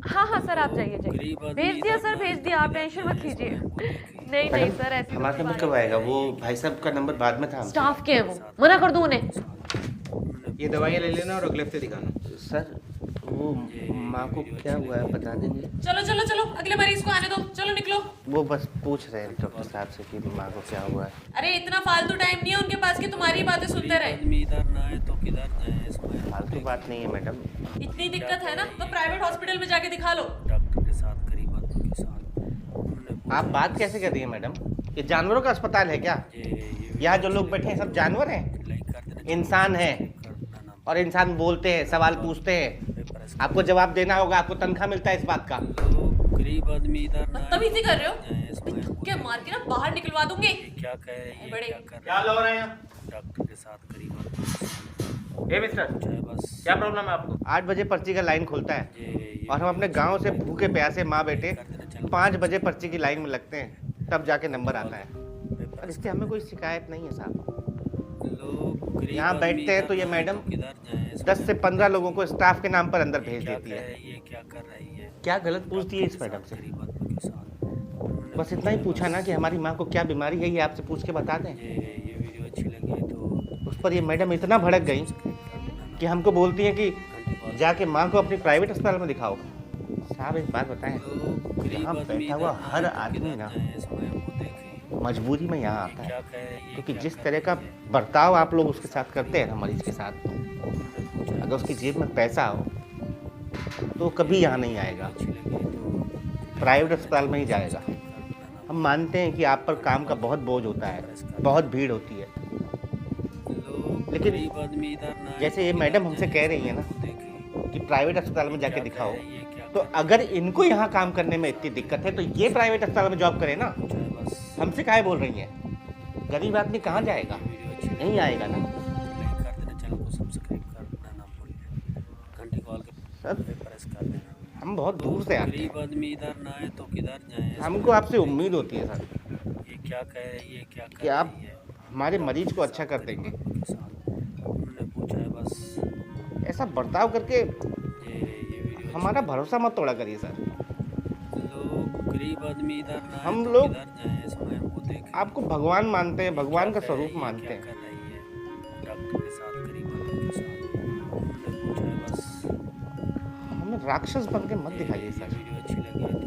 हाँ हाँ सर, आप जाइए जाइए। भेज दिया सर, भेज दिया, आप टेंशन मत लीजिए। नहीं नहीं मैडम, सर, ऐसी तो हमारा कोई नंबर बात कब नहीं। आएगा? वो भाई साहब का नंबर बाद में था हमसे। स्टाफ के हैं वो, मना कर दो उन्हें। ये दवाइयाँ ले लेना और अगले हफ्ते दिखाना। सर, वो माँ को क्या हुआ है बता देंगे? चलो चलो चलो, अगले मरीज को आने दो, चलो निकलो। वो बस पूछ रहे हैं डॉक्टर साहब से कि माँ को क्या हुआ है। अरे इतना फालतू टाइम नहीं है उनके पास कि तुम्हारी बातें सुनते रहे। आदमी इधर ना आए तो किधर जाए इसमें। फालतू बात नहीं है मैडम। इतनी दिक्कत है ना तो प्राइवेट हॉस्पिटल में जाके दिखा लो। डॉक्टर के साथ करीब आदमी के साथ उन्होंने आप बात कैसे कर रही हैं मैडम? ये जानवरों का अस्पताल है क्या? यहाँ जो लोग बैठे हैं सब जानवर हैं? इंसान हैं, और इंसान बोलते हैं, सवाल पूछते हैं। आपको जवाब देना होगा, आपको तनख्वाह मिलता है इस बात का। गरीब आदमी इधर ना बदतमीजी कर रहे हो, क्या मार के ना बाहर निकलवा दूंगी। क्या कह रहे हैं, बड़े क्या कर क्या रहे लो रहे हैं? हैं डॉक्टर के साथ करीब आदमी ए मिस्टर, है बस। क्या प्रॉब्लम है आपको? 8 बजे पर्ची का लाइन खुलता है, ये और हम अपने गांव से भूखे प्यासे माँ बेटे 5 बजे पर्ची की लाइन में लगते हैं, तब जाके नंबर आता है। और इससे हमें कोई शिकायत नहीं है साहब। लोग गरीब यहाँ आदमी बैठते हैं तो ये इधर ना आए मैडम तो किधर जाए 10 से 15 लोगों को स्टाफ के नाम पर अंदर भेज क्या देती कह है। रही है, क्या कर रही है क्या गलत पूछती है इस मैडम से? गरीब आदमी के साथ। बस इतना ही पूछा ना कि हमारी माँ को क्या बीमारी है, ये आपसे पूछ के बता दें। ये वीडियो अच्छी लगी तो उस पर ये मैडम इतना भड़क गई कि हमको बोलती है कि जाके माँ को अपनी प्राइवेट अस्पताल में दिखाओ। साहब एक बात बताएं, यहाँ बैठा हुआ हर आदमी ना मजबूरी में यहाँ आता है, क्योंकि जिस तरह का बर्ताव आप लोग उसके साथ करते हैं ना मरीज के साथ, अगर उसकी जेब में पैसा हो तो कभी यहाँ नहीं आएगा, प्राइवेट अस्पताल में ही जाएगा। हम मानते हैं कि आप पर काम का बहुत बोझ होता है, बहुत भीड़ होती है, लेकिन जैसे ये मैडम हमसे कह रही है ना कि प्राइवेट अस्पताल में जाके दिखाओ, तो अगर इनको यहाँ काम करने में इतनी दिक्कत है तो ये प्राइवेट अस्पताल में जॉब करें ना। हमसे काहे बोल रही हैं? गरीब आदमी कहाँ जाएगा? नहीं आएगा ना सर। हम बहुत दूर से आते गरीब हैं, आदमी इधर ना आए तो किधर जाए। हमको आपसे उम्मीद होती है सर ये क्या कह रही है, क्या कि आप हमारे मरीज को अच्छा कर देंगे। उन्होंने पूछा है बस। ऐसा बर्ताव करके ये वीडियो हमारा भरोसा मत तोड़ा करिए सर। लोग गरीब आदमी इधर ना आए हम तो लोग किधर जाए इसमें वो देखें। आपको भगवान मानते हैं, भगवान का स्वरूप मानते क्या हैं। कर रही है डॉक्टर के साथ गरीब आदमी के साथ उन्होंने पूछा है बस। हमें राक्षस बन के मत दिखाइए ये सर। वीडियो अच्छी लगी है